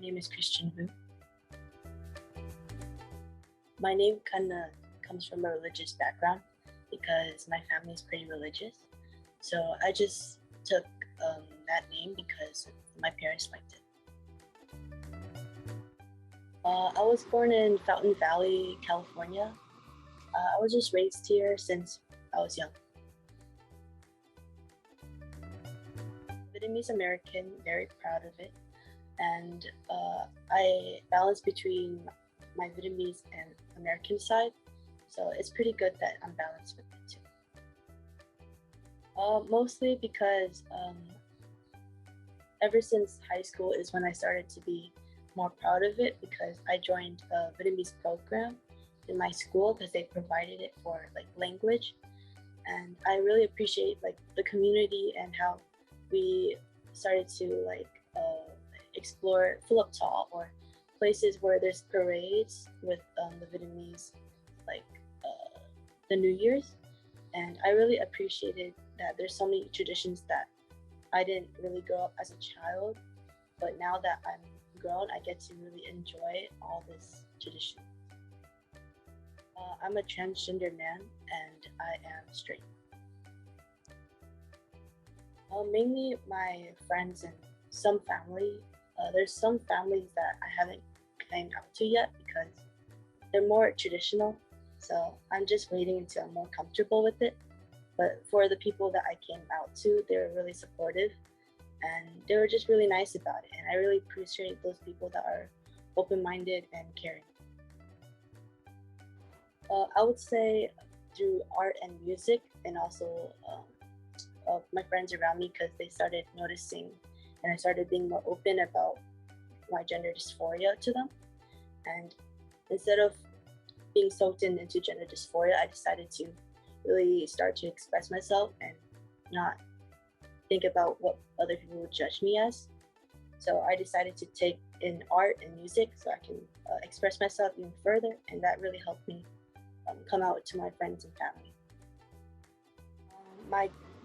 name is Christian Vu. My name kind of comes from a religious background because my family is pretty religious. So I just took that name because my parents liked it. I was born in Fountain Valley, California. I was just raised here since I was young. Vietnamese American, very proud of it. And I balance between my Vietnamese and American side. So it's pretty good that I'm balanced with it too. Mostly because ever since high school is when I started to be more proud of it, because I joined a Vietnamese program in my school because they provided it for like language. And I really appreciate like the community and how we started to like explore Phillip Tall or places where there's parades with the Vietnamese, like the New Year's. And I really appreciated that there's so many traditions that I didn't really grow up as a child, but now that I'm grown, I get to really enjoy all this tradition. I'm a transgender man and I am straight. Mainly my friends and some family. There's some families that I haven't came out to yet because they're more traditional. So I'm just waiting until I'm more comfortable with it. But for the people that I came out to, they were really supportive and they were just really nice about it. And I really appreciate those people that are open-minded and caring. I would say through art and music, and also my friends around me, because they started noticing and I started being more open about my gender dysphoria to them. And instead of being soaked into gender dysphoria, I decided to really start to express myself and not think about what other people would judge me as. So I decided to take in art and music so I can express myself even further, and that really helped me come out to my friends and family.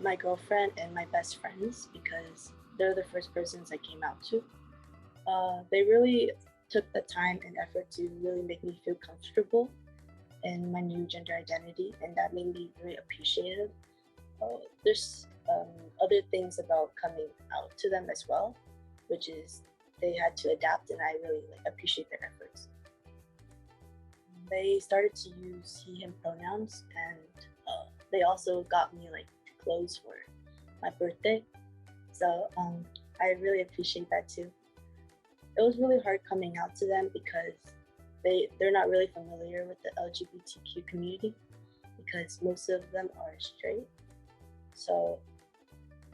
My girlfriend and my best friends, because they're the first persons I came out to. They really took the time and effort to really make me feel comfortable in my new gender identity, and that made me very appreciative. There's other things about coming out to them as well, which is they had to adapt, and I really appreciate their efforts. They started to use he/him pronouns, and they also got me like clothes for my birthday. So I really appreciate that too. It was really hard coming out to them because they're not really familiar with the LGBTQ community because most of them are straight. So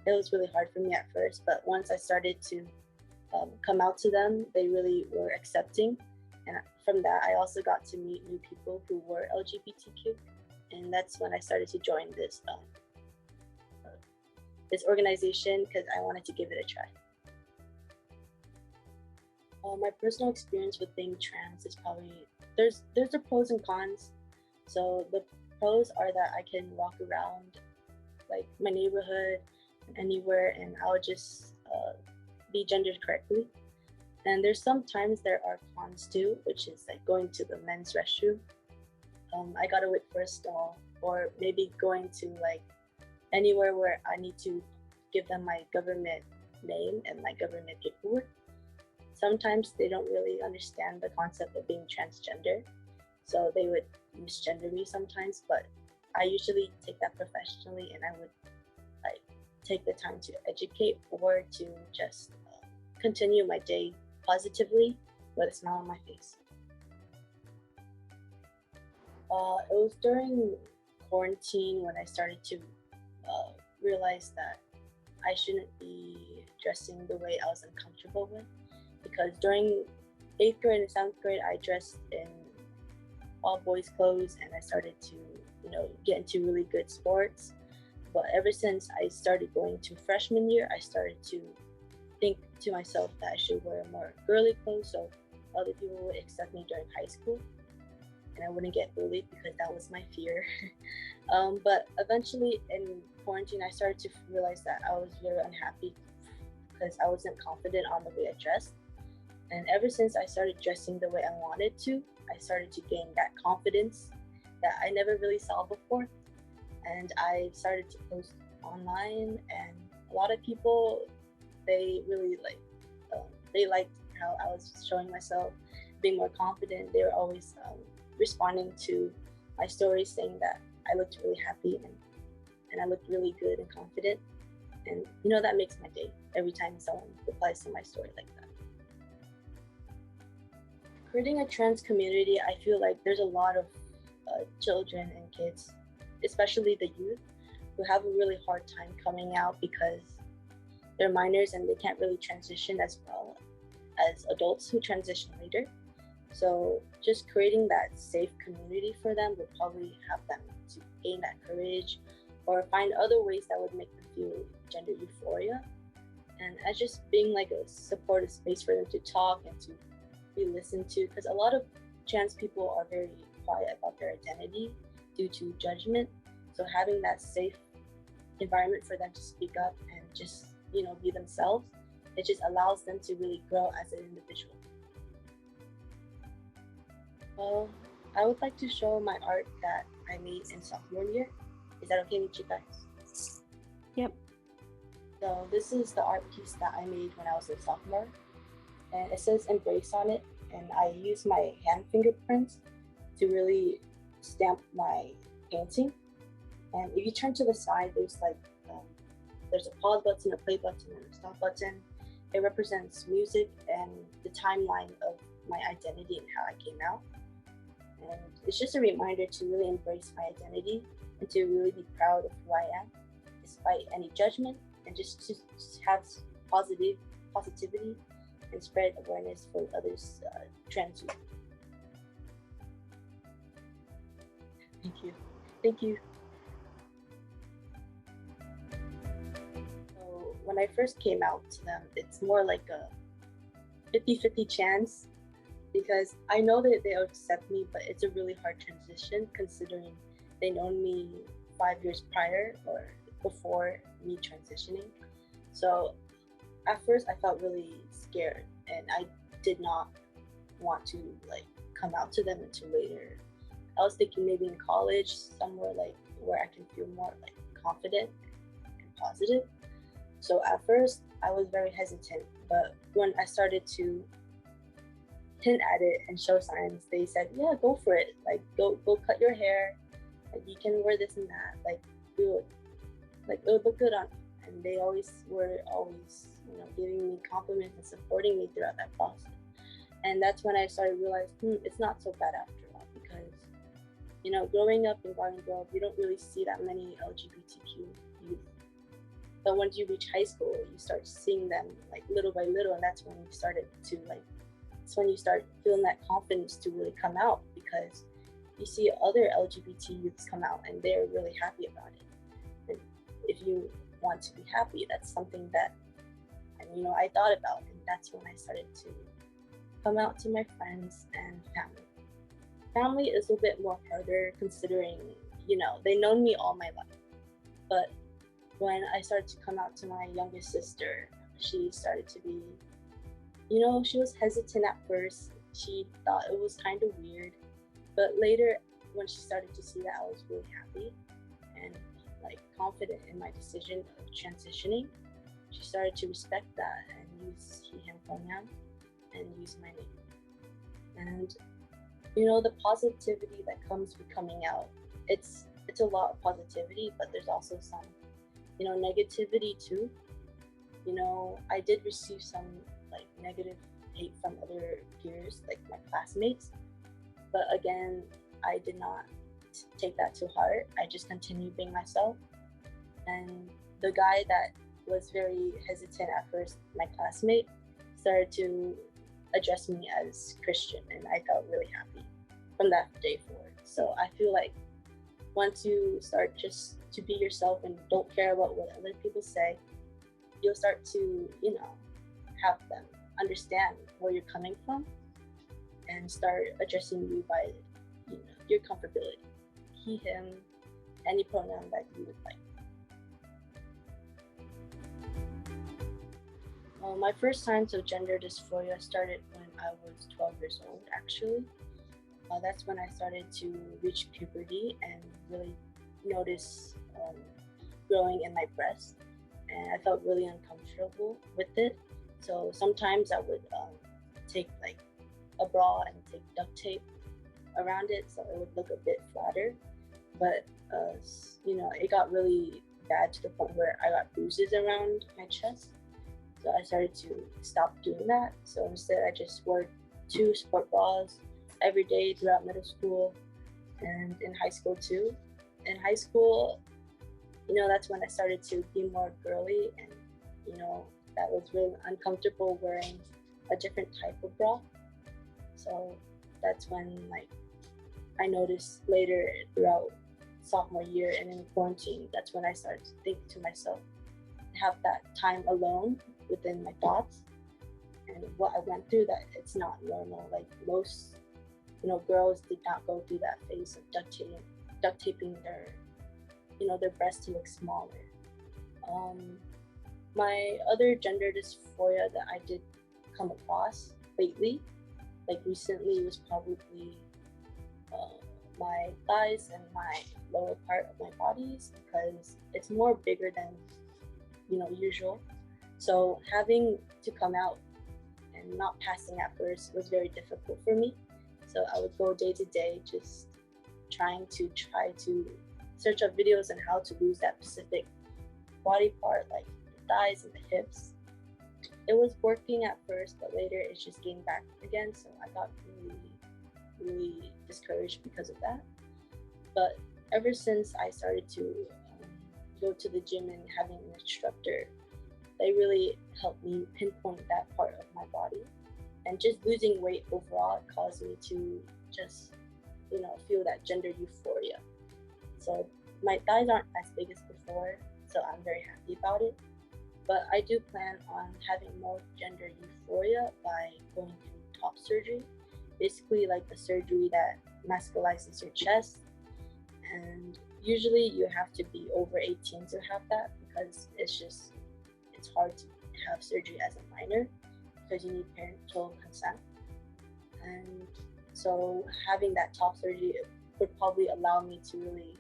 it was really hard for me at first, but once I started to come out to them, they really were accepting. And from that, I also got to meet new people who were LGBTQ. And that's when I started to join this organization because I wanted to give it a try. My personal experience with being trans is probably, there's the pros and cons. So the pros are that I can walk around like my neighborhood, anywhere, and I'll just be gendered correctly. And there's sometimes there are cons too, which is like going to the men's restroom. I gotta wait for a stall, or maybe going to like anywhere where I need to give them my government name and my government paperwork. Sometimes they don't really understand the concept of being transgender, so they would misgender me sometimes, but I usually take that professionally, and I would like take the time to educate or to just continue my day positively with a smile on my face. It was during quarantine when I started to realize that I shouldn't be dressing the way I was uncomfortable with, because during 8th grade and 7th grade, I dressed in all boys clothes and I started to, get into really good sports. But ever since I started going to freshman year, I started to think to myself that I should wear more girly clothes so other people would accept me during high school and I wouldn't get bullied, because that was my fear. But eventually in quarantine, I started to realize that I was very unhappy because I wasn't confident on the way I dressed. And ever since I started dressing the way I wanted to, I started to gain that confidence that I never really saw before. And I started to post online, and a lot of people, they really they liked how I was showing myself, being more confident. They were always responding to my stories, saying that I looked really happy and I looked really good and confident. And that makes my day every time someone replies to my story like that. Creating a trans community, I feel like there's a lot of children and kids, especially the youth, who have a really hard time coming out because they're minors and they can't really transition as well as adults who transition later. So just creating that safe community for them would probably help them to gain that courage or find other ways that would make them feel gender euphoria. And as just being like a supportive space for them to talk and to be listened to, because a lot of trans people are very quiet about their identity due to judgment. So having that safe environment for them to speak up and just be themselves, it just allows them to really grow as an individual. Well, I would like to show my art that I made in sophomore year. Is that okay with you guys? Yep. So this is the art piece that I made when I was a sophomore, and it says embrace on it, and I use my hand fingerprints to really stamp my painting. And if you turn to the side, there's a pause button, a play button, and a stop button. It represents music and the timeline of my identity and how I came out. And it's just a reminder to really embrace my identity and to really be proud of who I am, despite any judgment, and just to have positivity and spread awareness for others trans youth. Thank you. So when I first came out to them, it's more like a 50-50 chance, because I know that they'll accept me, but it's a really hard transition considering they known me 5 years prior or before me transitioning. So at first I felt really scared, and I did not want to come out to them until later. I was thinking maybe in college, somewhere where I can feel more confident and positive. So at first I was very hesitant, but when I started to hint at it and show signs, they said, yeah, go for it. Go cut your hair. You can wear this and that. Do it. It would look good on you. And they were always giving me compliments and supporting me throughout that process. And that's when I started realizing it's not so bad after all, because growing up in Garden Grove, you don't really see that many LGBTQ youth. But once you reach high school, you start seeing them little by little, and that's when you started to it's when you start feeling that confidence to really come out, because you see other LGBT youths come out and they're really happy about it. And if you want to be happy, that's something that I thought about, and that's when I started to come out to my friends and family. Family is a bit more harder considering they known me all my life. But when I started to come out to my youngest sister, she started to be she was hesitant at first. She thought it was kind of weird, but later when she started to see that I was really happy and confident in my decision of transitioning, she started to respect that and use he him pronoun and use my name. And the positivity that comes with coming out, it's a lot of positivity, but there's also some negativity too. I did receive some negative hate from other peers, my classmates, but again, I did not take that to heart. I just continued being myself. And the guy that was very hesitant at first, my classmate, started to address me as Christian, and I felt really happy from that day forward. So I feel like once you start just to be yourself and don't care about what other people say, you'll start to have them understand where you're coming from and start addressing you by your comfortability. He, him, any pronoun that you would like. My first signs of gender dysphoria started when I was 12 years old, actually. That's when I started to reach puberty and really notice growing in my breast, and I felt really uncomfortable with it. So sometimes I would take like a bra and take duct tape around it so it would look a bit flatter. But it got really bad to the point where I got bruises around my chest. So I started to stop doing that. So instead, I just wore 2 sport bras every day throughout middle school and in high school too. In high school, that's when I started to be more girly, and that was really uncomfortable wearing a different type of bra. So that's when I noticed later throughout sophomore year and in quarantine, that's when I started to think to myself, have that time alone within my thoughts and what I went through, that it's not normal. Like most girls did not go through that phase of duct taping their breasts to look smaller. My other gender dysphoria that I did come across lately, like recently, was probably my thighs and my lower part of my bodies, because it's more bigger than usual. So having to come out and not passing at first was very difficult for me. So I would go day to day just try to search up videos on how to lose that specific body part, like the thighs and the hips. It was working at first, but later it's just getting back again. So I got really discouraged because of that. But ever since I started to go to the gym and having an instructor, they really helped me pinpoint that part of my body. And just losing weight overall caused me to just feel that gender euphoria. So my thighs aren't as big as before, so I'm very happy about it. But I do plan on having more gender euphoria by going through top surgery, basically like the surgery that masculizes your chest. And usually you have to be over 18 to have that, because it's hard to have surgery as a minor because you need parental consent. And so having that top surgery would probably allow me to really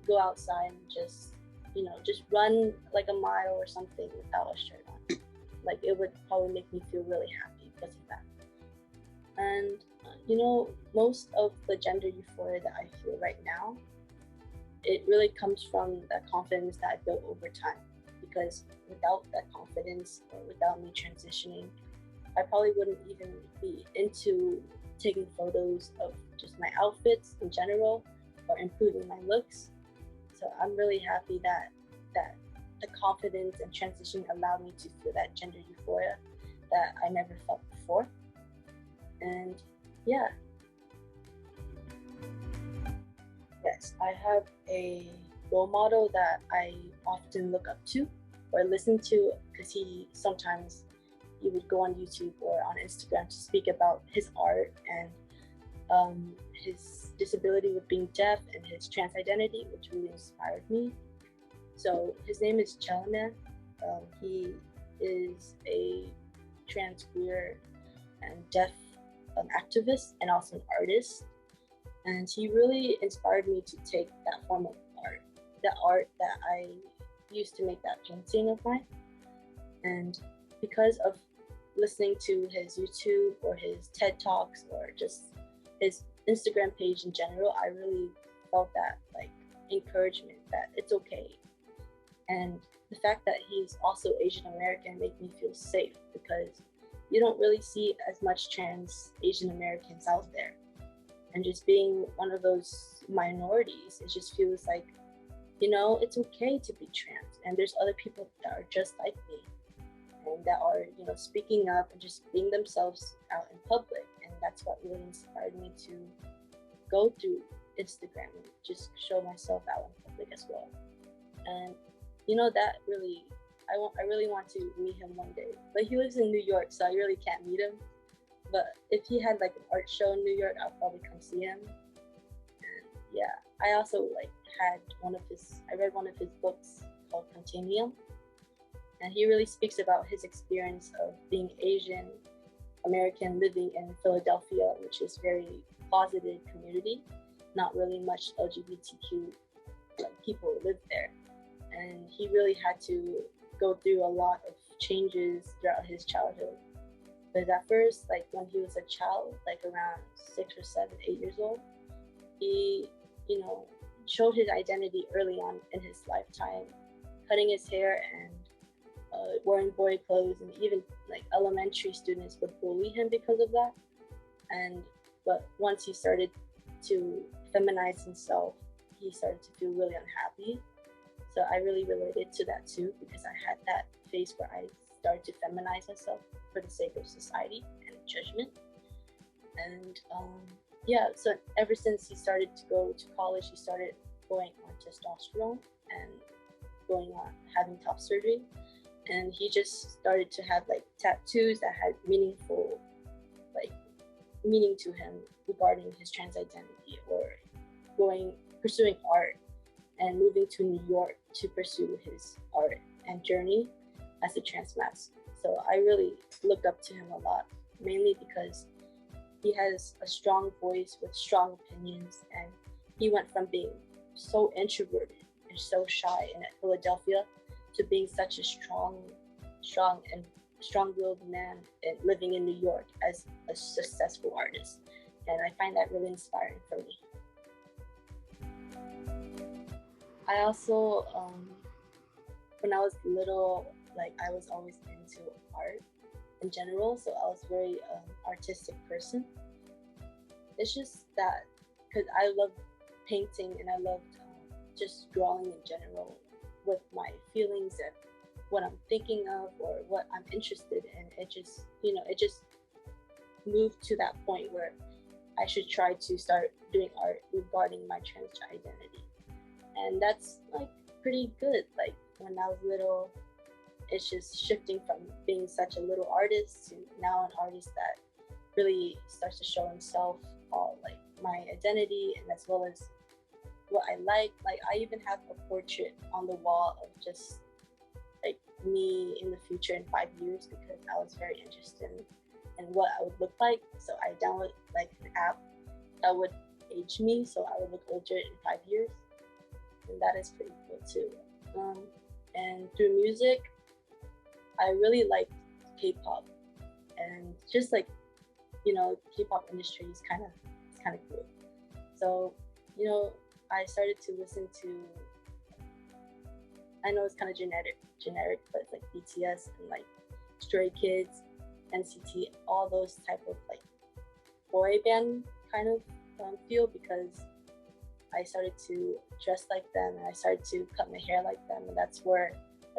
go outside and just run like a mile or something without a shirt on. Like it would probably make me feel really happy because of that. And most of the gender euphoria that I feel right now, it really comes from the confidence that I built over time. Because without that confidence, or without me transitioning, I probably wouldn't even be into taking photos of just my outfits in general or improving my looks. So I'm really happy that the confidence and transition allowed me to feel that gender euphoria that I never felt before. And yeah. Yes, I have a role model that I often look up to or listen to, because he would go on YouTube or on Instagram to speak about his art and his disability with being deaf and his trans identity, which really inspired me. So his name is Chalaman. He is a trans, queer, and deaf activist and also an artist. And he really inspired me to take that form of art, the art that I used to make that painting of mine. And because of listening to his YouTube or his TED Talks or just his Instagram page in general, I really felt that encouragement that it's okay. And the fact that he's also Asian American made me feel safe, because you don't really see as much trans Asian Americans out there. And just being one of those minorities, it just feels like, it's okay to be trans. And there's other people that are just like me and that are, speaking up and just being themselves out in public. And that's what really inspired me to go through Instagram and just show myself out in public as well. And, that really, I really want to meet him one day. But he lives in New York, so I really can't meet him. But if he had an art show in New York, I'll probably come see him. And yeah, I also I read one of his books called Continuum. And he really speaks about his experience of being Asian, American living in Philadelphia, which is very closeted community, not really much LGBTQ people live there. And he really had to go through a lot of changes throughout his childhood. But at first, like when he was a child, like around 6 or 7, 8 years old, he, showed his identity early on in his lifetime, cutting his hair and wearing boy clothes, and even like elementary students would bully him because of that. But once he started to feminize himself, he started to feel really unhappy. So I really related to that too, because I had that phase where I started to feminize myself for the sake of society and judgment. And so ever since he started to go to college, he started going on testosterone and going on having top surgery. And he just started to have like tattoos that had meaning to him regarding his trans identity, or pursuing art and moving to New York to pursue his art and journey as a trans man. So I really looked up to him a lot, mainly because he has a strong voice with strong opinions, and he went from being so introverted and so shy in Philadelphia to being such a strong-willed man and living in New York as a successful artist. And I find that really inspiring for me. I also, when I was little, I was always into art in general, so I was a very artistic person. It's just that because I love painting and I loved just drawing in general with my feelings and what I'm thinking of or what I'm interested in. It just moved to that point where I should try to start doing art regarding my trans identity. And that's pretty good. When I was little, it's just shifting from being such a little artist to now an artist that really starts to show himself all my identity, and as well as what I like. I even have a portrait on the wall of just me in the future in 5 years, because I was very interested in what I would look like. So I downloaded an app that would age me, so I would look older in 5 years, and that is pretty cool too. And through music, I really liked K-pop, and just K-pop industry is kind of cool. So I started to listen to, I know it's kind of generic, but it's BTS and Stray Kids, NCT, all those type of boy band kind of feel, because I started to dress like them and I started to cut my hair like them, and that's where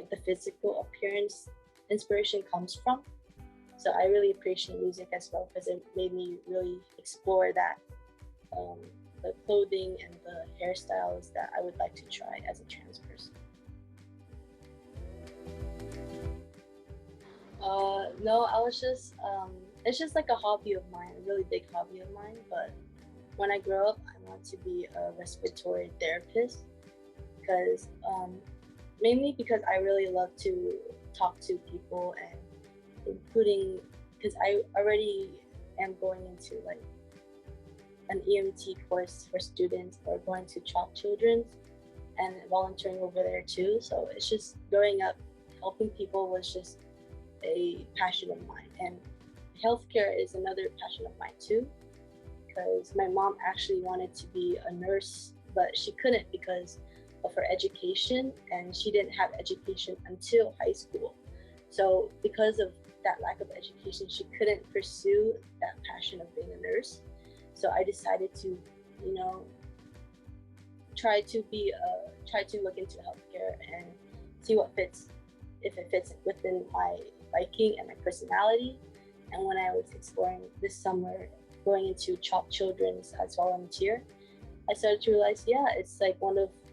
the physical appearance inspiration comes from. So I really appreciate music as well, because it made me really explore that the clothing and the hairstyles that I would like to try as a trans person. No, I was just it's just a hobby of mine, a really big hobby of mine. But when I grow up, I want to be a respiratory therapist, because mainly because I really love to talk to people, and including because I already am going into an EMT course for students, or going to CHOP Children's and volunteering over there too. So it's just growing up, helping people was just a passion of mine, and healthcare is another passion of mine too, because my mom actually wanted to be a nurse, but she couldn't because of her education, and she didn't have education until high school. So because of that lack of education, she couldn't pursue that passion of being a nurse. So I decided to try to look into healthcare and see what fits, if it fits within my liking and my personality. And when I was exploring this summer, going into CHOP Children's as volunteer, I started to realize, it's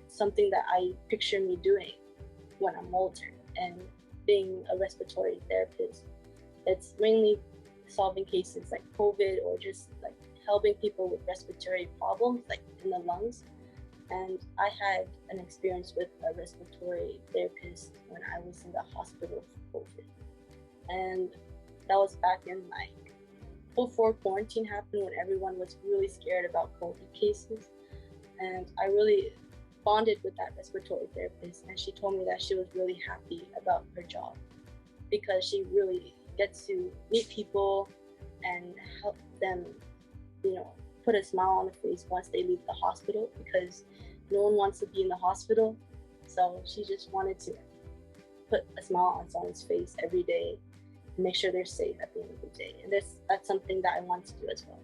something that I picture me doing when I'm older. And being a respiratory therapist, it's mainly solving cases like COVID, or just helping people with respiratory problems in the lungs. And I had an experience with a respiratory therapist when I was in the hospital for COVID. And that was back in before quarantine happened, when everyone was really scared about COVID cases. And I really bonded with that respiratory therapist, and she told me that she was really happy about her job because she really gets to meet people and help them, put a smile on their face once they leave the hospital, because no one wants to be in the hospital. So she just wanted to put a smile on someone's face every day and make sure they're safe at the end of the day. And that's something that I want to do as well.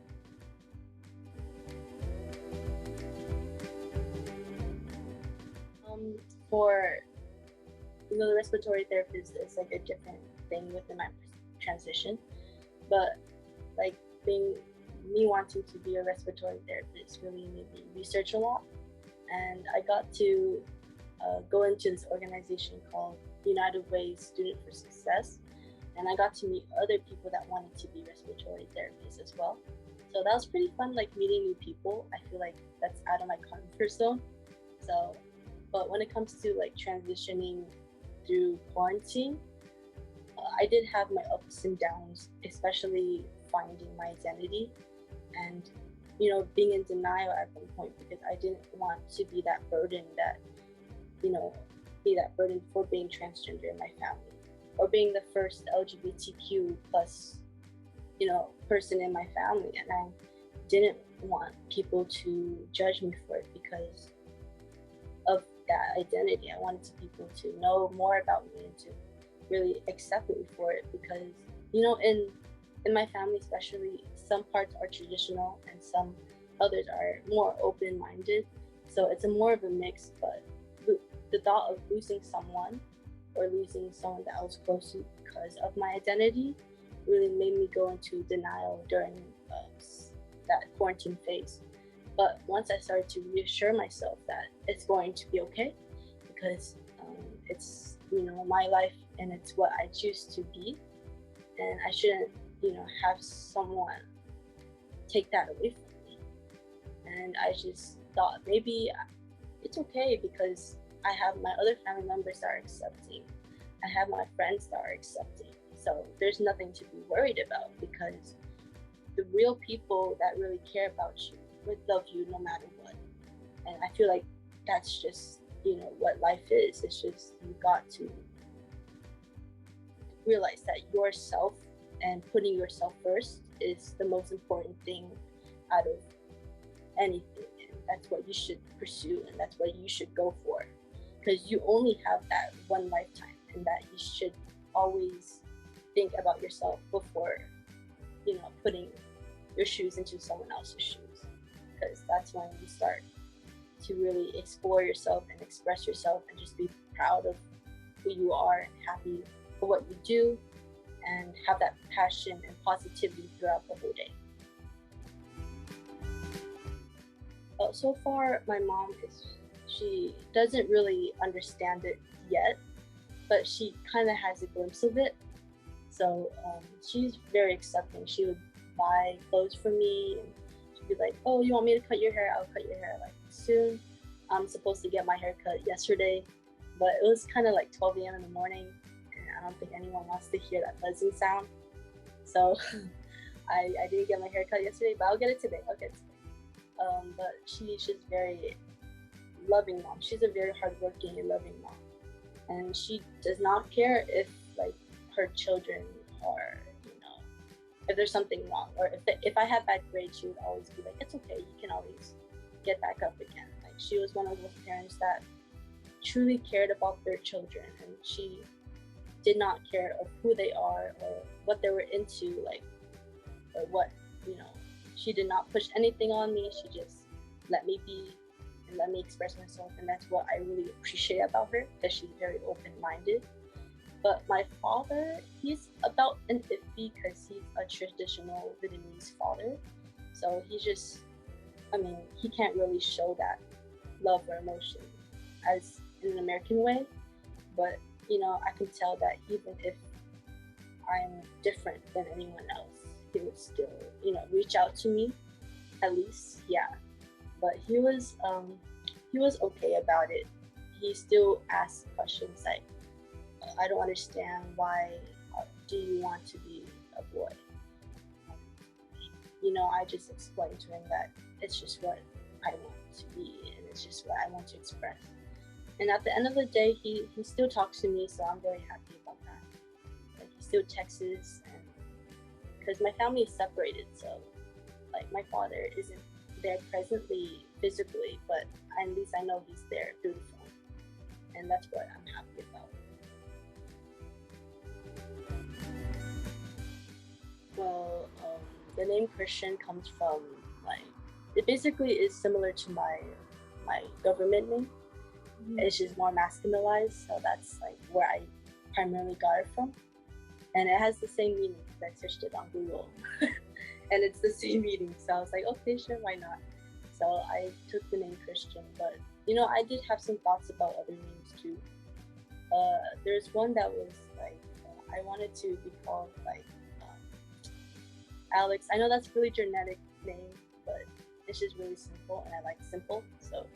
For the respiratory therapist is like a different thing within my transition, but like me wanting to be a respiratory therapist really made me research a lot, and I got to go into this organization called United Way Student for Success, and I got to meet other people that wanted to be respiratory therapists as well. So that was pretty fun, like meeting new people. I feel like that's out of my comfort zone. So, but when it comes to like transitioning through quarantine, I did have my ups and downs, especially finding my identity and, being in denial at one point, because I didn't want to be that burden for being transgender in my family, or being the first LGBTQ plus, person in my family. And I didn't want people to judge me for it because of that identity. I wanted people to know more about me and to really accept me for it, because in my family especially, some parts are traditional and some others are more open-minded, so it's more of a mix. But the thought of losing someone or losing someone that I was close to because of my identity really made me go into denial during that quarantine phase. But once I started to reassure myself that it's going to be okay, because it's my life and it's what I choose to be, and I shouldn't have someone take that away from me. And I just thought maybe it's okay, because I have my other family members that are accepting, I have my friends that are accepting, so there's nothing to be worried about, because the real people that really care about you would love you no matter what. And I feel like that's just what life is. It's just, you got to realize that yourself and putting yourself first is the most important thing out of anything, and that's what you should pursue, and that's what you should go for, because you only have that one lifetime, and that you should always think about yourself before putting your shoes into someone else's shoes, because that's when you start to really explore yourself and express yourself and just be proud of who you are and happy for what you do, and have that passion and positivity throughout the whole day. So far, my mom she doesn't really understand it yet, but she kind of has a glimpse of it. So she's very accepting. She would buy clothes for me, and she'd be like, "Oh, you want me to cut your hair? I'll cut your hair like soon." I'm supposed to get my hair cut yesterday, but it was kind of like 12 a.m. in the morning, and I don't think anyone wants to hear that buzzing sound. So I didn't get my hair cut yesterday, but I'll get it today. But she's just very loving mom. She's a very hardworking and loving mom, and she does not care if like her children are, if there's something wrong, or if I have bad grades, she would always be like, "It's okay, you can always get back up again." Like, she was one of those parents that truly cared about their children, and she did not care of who they are or what they were into, like, or what, she did not push anything on me. She just let me be and let me express myself, and that's what I really appreciate about her, because she's very open-minded. But my father, he's about an iffy, because he's a traditional Vietnamese father. So he just, he can't really show that love or emotion as in an American way. But, I can tell that even if I'm different than anyone else, he would still, reach out to me, at least, yeah. But he was okay about it. He still asked questions like, "I don't understand, why do you want to be a boy?" I just explained to him that it's just what I want to be, and it's just what I want to express. And at the end of the day, he still talks to me, so I'm very happy about that. Like, he still texts, and because my family is separated, so like my father isn't there presently physically, but at least I know he's there through the phone, and that's what I'm happy about. Well, the name Christian comes from, like, it basically is similar to my government name. It's just more masculinized, so that's like where I primarily got it from, and it has the same meaning because I searched it on Google, and it's the same meaning. So I was like, okay, sure, why not? So I took the name Christian, but I did have some thoughts about other names too. There's one that was like, I wanted to be called like Alex. I know that's a really genetic name, but it's just really simple, and I like simple. So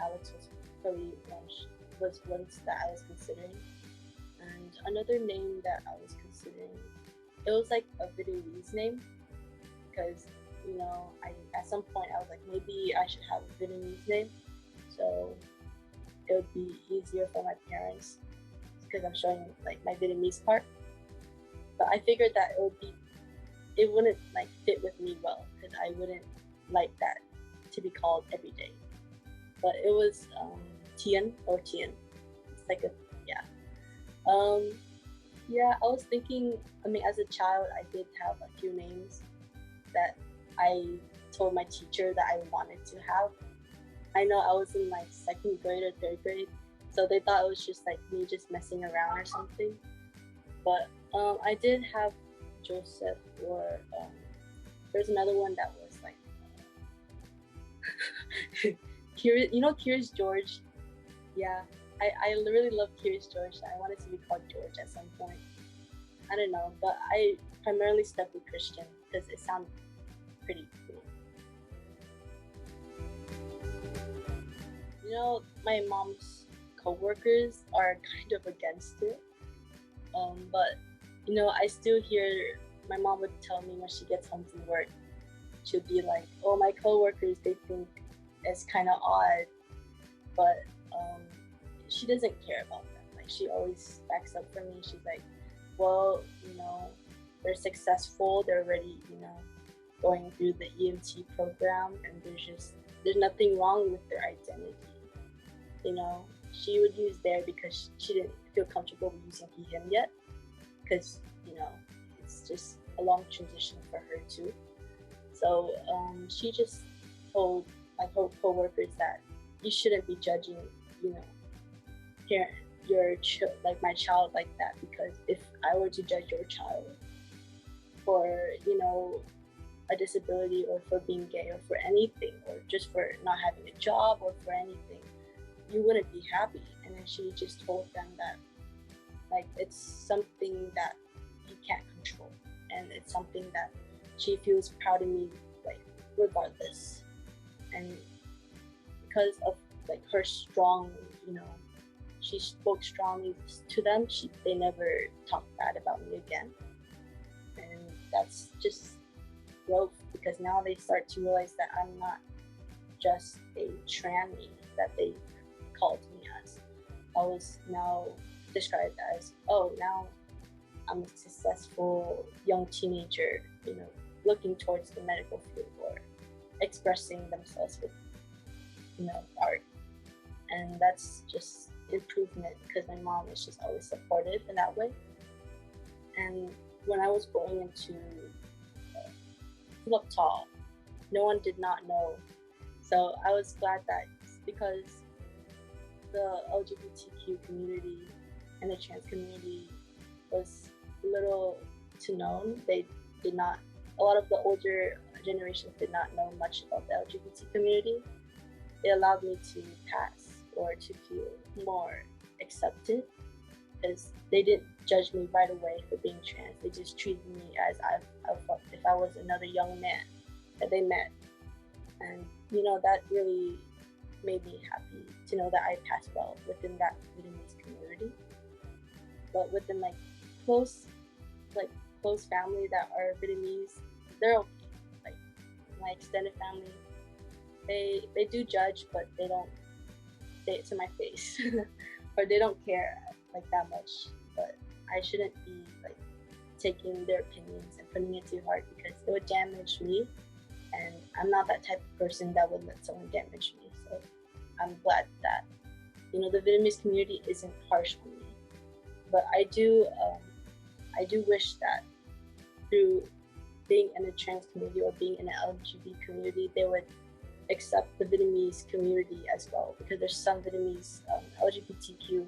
Alex was really was ones that I was considering. And another name that I was considering, it was like a Vietnamese name, because at some point I was like, maybe I should have a Vietnamese name, so it would be easier for my parents, because I'm showing like my Vietnamese part. But I figured that it wouldn't like fit with me well, because I wouldn't like that to be called every day. But it was Tien or Tien. It's like a, yeah. I was thinking, as a child, I did have a few names that I told my teacher that I wanted to have. I know I was in like second grade or third grade, so they thought it was just like me just messing around or something. But I did have Joseph, or there's another one that was like Curious George. Yeah, I really love Curious George. I wanted to be called George at some point. I don't know, but I primarily stuck with Christian because it sounded pretty cool. My mom's co-workers are kind of against it, but I still hear my mom would tell me when she gets home from work, she'll be like, oh, my co-workers, they think it's kind of odd, but she doesn't care about them. Like, she always backs up for me. She's like, well, they're successful, they're already going through the EMT program, and there's nothing wrong with their identity. She would use there because she didn't feel comfortable using he, him yet, because it's just a long transition for her too. So she just told my co-workers that you shouldn't be judging my child like that, because if I were to judge your child for a disability, or for being gay, or for anything, or just for not having a job, or for anything, you wouldn't be happy. And then she just told them that like it's something that you can't control, and it's something that she feels proud of me, like, regardless. And because of like her strong, she spoke strongly to them, they never talked bad about me again. And that's just growth, because now they start to realize that I'm not just a tranny that they called me as. I was now described as, oh, now I'm a successful young teenager, looking towards the medical field, or expressing themselves with, art. And that's just improvement, because my mom is just always supportive in that way. And when I was going into Philip Tall, no one did not know. So I was glad that, because the LGBTQ community and the trans community was little to known. They did not, a lot of the older generations did not know much about the LGBT community. It allowed me to pass, or to feel more accepted, because they didn't judge me right away for being trans. They just treated me as if I was another young man that they met. And that really made me happy to know that I passed well within that Vietnamese community. But within close family that are Vietnamese, they're okay. Like, my extended family, they do judge, but they don't say it to my face, or they don't care like that much. But I shouldn't be like taking their opinions and putting it too hard, because it would damage me, and I'm not that type of person that would let someone damage me. So I'm glad that, you know, the Vietnamese community isn't harsh on me. But I do wish that through being in a trans community or being in an LGBT community, they would accept the Vietnamese community as well, because there's some Vietnamese LGBTQ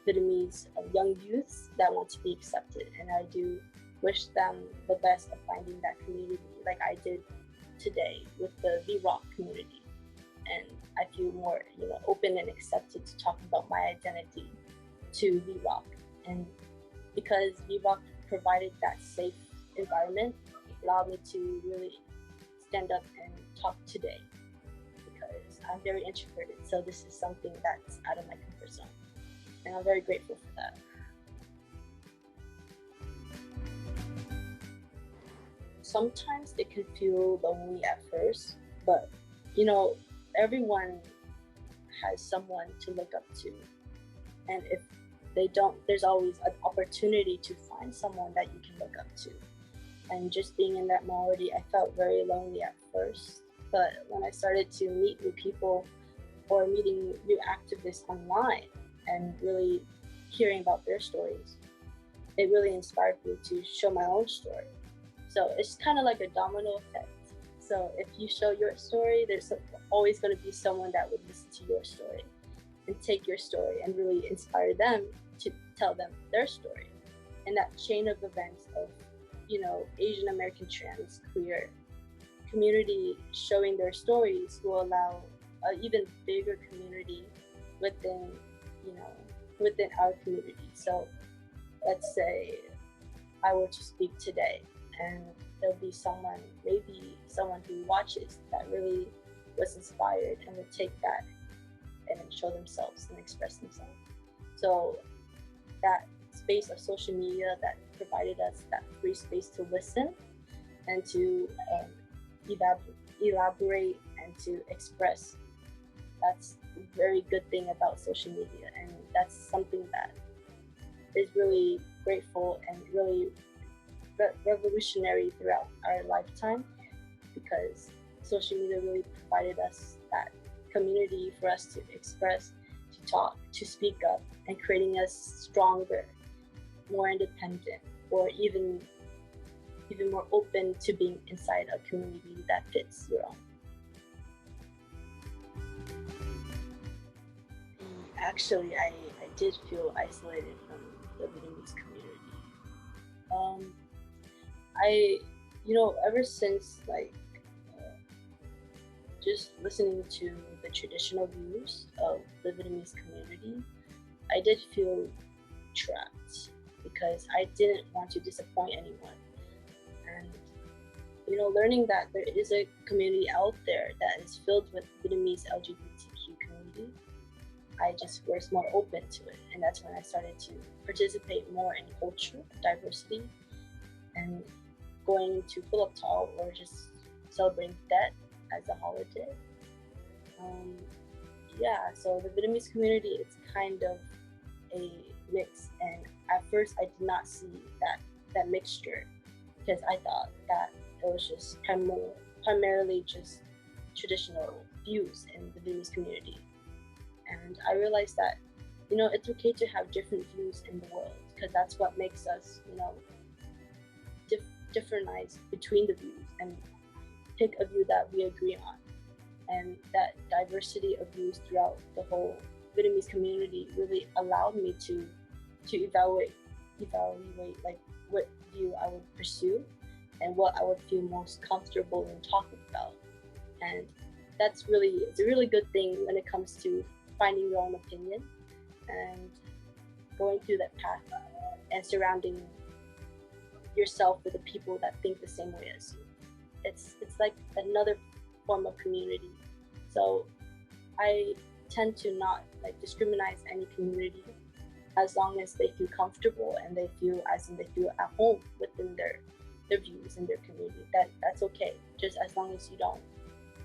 Vietnamese young youths that want to be accepted, and I do wish them the best of finding that community, like I did today with the VROC community. And I feel more, you know, open and accepted to talk about my identity to VROC. And because VROC provided that safe environment, it allowed me to really stand up and talk today, because I'm very introverted. So this is something that's out of my comfort zone, and I'm very grateful for that. Sometimes it can feel lonely at first, but you know, everyone has someone to look up to, and if they don't, there's always an opportunity to find someone that you can look up to. And just being in that minority, I felt very lonely at first, but when I started to meet new people or meeting new activists online and really hearing about their stories, it really inspired me to show my own story. So it's kind of like a domino effect. So if you show your story, there's always going to be someone that would listen to your story and take your story and really inspire them to tell them their story. And that chain of events of, you know, Asian American trans queer community showing their stories will allow an even bigger community within, you know, within our community. So let's say I were to speak today, and there'll be someone, maybe someone who watches that really was inspired and would take that and then show themselves and express themselves. So that space of social media that provided us that free space to listen and to elaborate and to express, that's a very good thing about social media. And that's something that is really grateful and really revolutionary throughout our lifetime, because social media really provided us that community for us to express, to talk, to speak up, and creating us stronger, more independent, or even more open to being inside a community that fits your own. Actually, I did feel isolated from the Vietnamese community. You know, ever since like just listening to the traditional views of the Vietnamese community, I did feel trapped, because I didn't want to disappoint anyone. And, you know, learning that there is a community out there that is filled with Vietnamese LGBTQ community, I just was more open to it. And that's when I started to participate more in culture, diversity, and going to Philip Tall or just celebrating that as a holiday. Yeah, so the Vietnamese community is kind of a mix, and at first I did not see that mixture, because I thought that it was just primarily just traditional views in the Vietnamese community. And I realized that, you know, it's okay to have different views in the world, because that's what makes us, you know, differentize between the views and pick a view that we agree on. And that diversity of views throughout the whole Vietnamese community really allowed me to evaluate like what view I would pursue and what I would feel most comfortable in talking about. And it's a really good thing when it comes to finding your own opinion and going through that path and surrounding yourself with the people that think the same way as you. It's like another form of community. So I tend to not like discriminate any community, as long as they feel comfortable and they feel at home within their views in their community. That's okay, just as long as you don't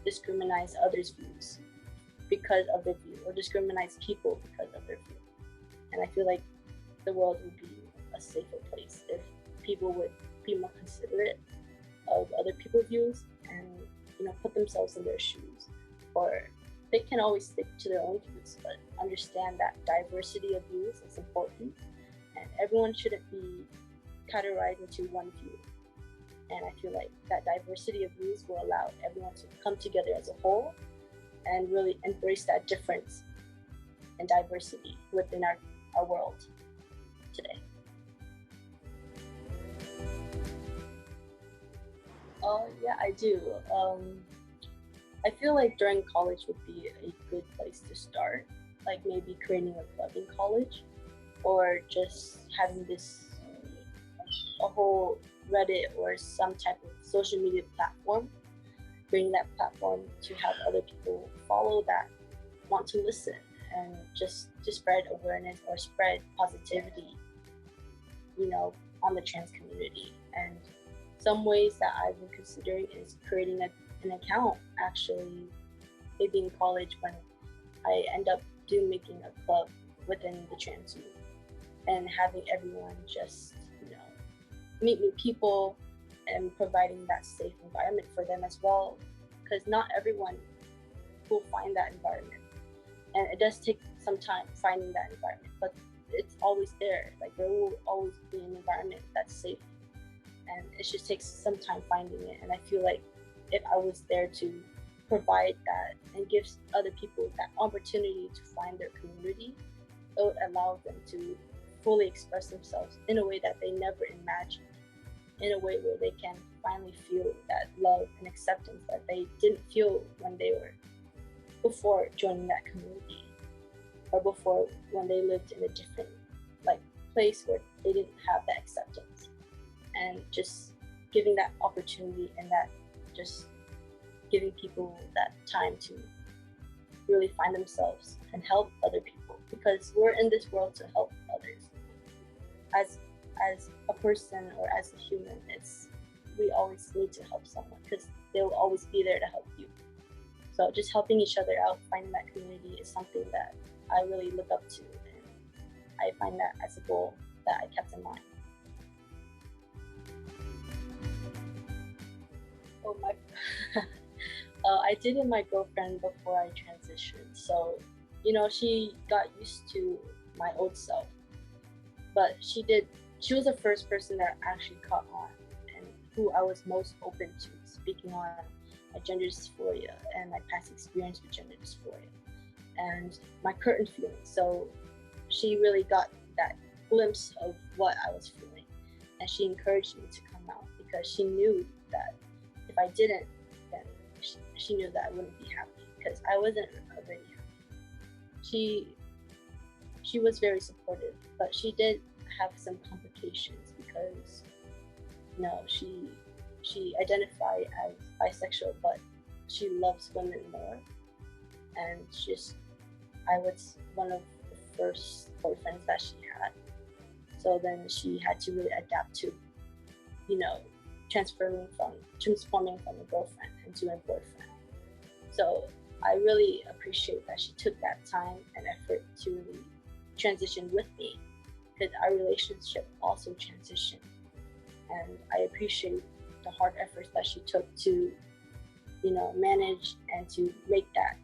discriminate others' views because of their view, or discriminate people because of their view. And I feel like the world would be a safer place if people would be more considerate of other people's views and, you know, put themselves in their shoes. Or they can always stick to their own views, but understand that diversity of views is important, and everyone shouldn't be categorized into one view. And I feel like that diversity of views will allow everyone to come together as a whole and really embrace that difference and diversity within our world today. Yeah, I do. I feel like during college would be a good place to start, like maybe creating a club in college, or just having a whole Reddit or some type of social media platform, bring that platform to have other people follow that want to listen, and just to spread awareness or spread positivity, you know, on the trans community. And some ways that I've been considering is creating an account, actually, maybe in college when I end up making a club within the trans youth, and having everyone just, you know, meet new people and providing that safe environment for them as well, because not everyone will find that environment, and it does take some time finding that environment, but it's always there. Like, there will always be an environment that's safe, and it just takes some time finding it. And I feel like if I was there to provide that and give other people that opportunity to find their community, it would allow them to fully express themselves in a way that they never imagined, in a way where they can finally feel that love and acceptance that they didn't feel when they were before joining that community, or before, when they lived in a different place where they didn't have that acceptance. And just giving that opportunity, and that just giving people that time to really find themselves and help other people, because we're in this world to help others. As a person or as a human, we always need to help someone, because they will always be there to help you. So just helping each other out, finding that community, is something that I really look up to, and I find that as a goal that I kept in mind. Oh my! I dated my girlfriend before I transitioned, so, you know, she got used to my old self, but she was the first person that actually caught on, and who I was most open to speaking on my gender dysphoria and my past experience with gender dysphoria and my current feelings. So she really got that glimpse of what I was feeling, and she encouraged me to come out, because she knew that if I didn't, then she knew that I wouldn't be happy, because I wasn't already happy. She was very supportive, but she did have some complications, because, you know, she identified as bisexual, but she loves women more, and I was one of the first boyfriends that she had. So then she had to really adapt to, you know, transforming from a girlfriend into a boyfriend. So I really appreciate that she took that time and effort to really transition with me, because our relationship also transitioned. And I appreciate the hard efforts that she took to, you know, manage and to make that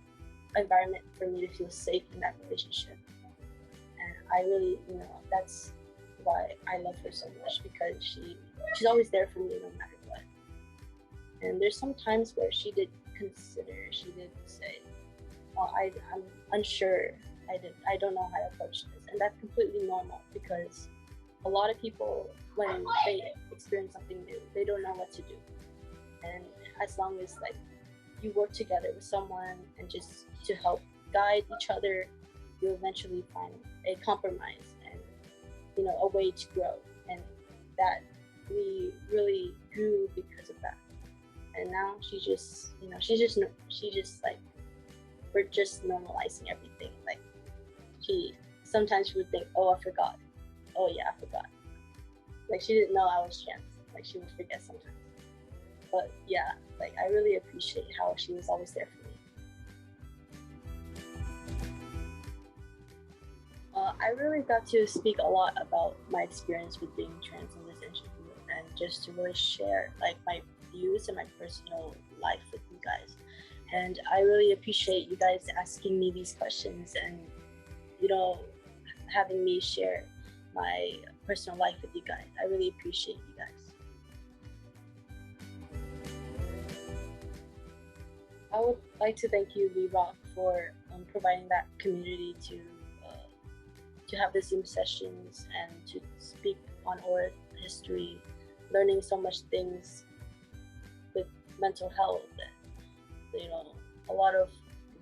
environment for me to feel safe in that relationship. And I really, you know, that's why I love her so much, because she's always there for me no matter what. And there's some times where she did say, well, I'm unsure, I don't know how to approach this. And that's completely normal, because a lot of people, when they experience something new, they don't know what to do. And as long as you work together with someone and just to help guide each other, you'll eventually find a compromise and, you know, a way to grow. And that we really grew because of that. And now she's just we're just normalizing everything. Sometimes she would think, oh, I forgot. Oh yeah, I forgot. She didn't know I was trans. Like she would forget sometimes. But yeah, like I really appreciate how she was always there for me. I really got to speak a lot about my experience with being trans in this interview, and just to really share like my views and my personal life with you guys. And I really appreciate you guys asking me these questions and, you know, having me share my personal life with you guys. I really appreciate you guys. I would like to thank you, VROC, for providing that community to have the Zoom sessions and to speak on oral history, learning so much things with mental health. And, you know, a lot of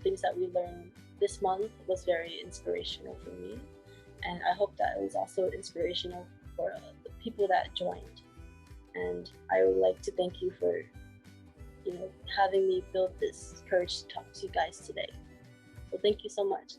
things that we learned this month was very inspirational for me. And I hope that it was also inspirational for the people that joined. And I would like to thank you for, you know, having me build this courage to talk to you guys today. So thank you so much.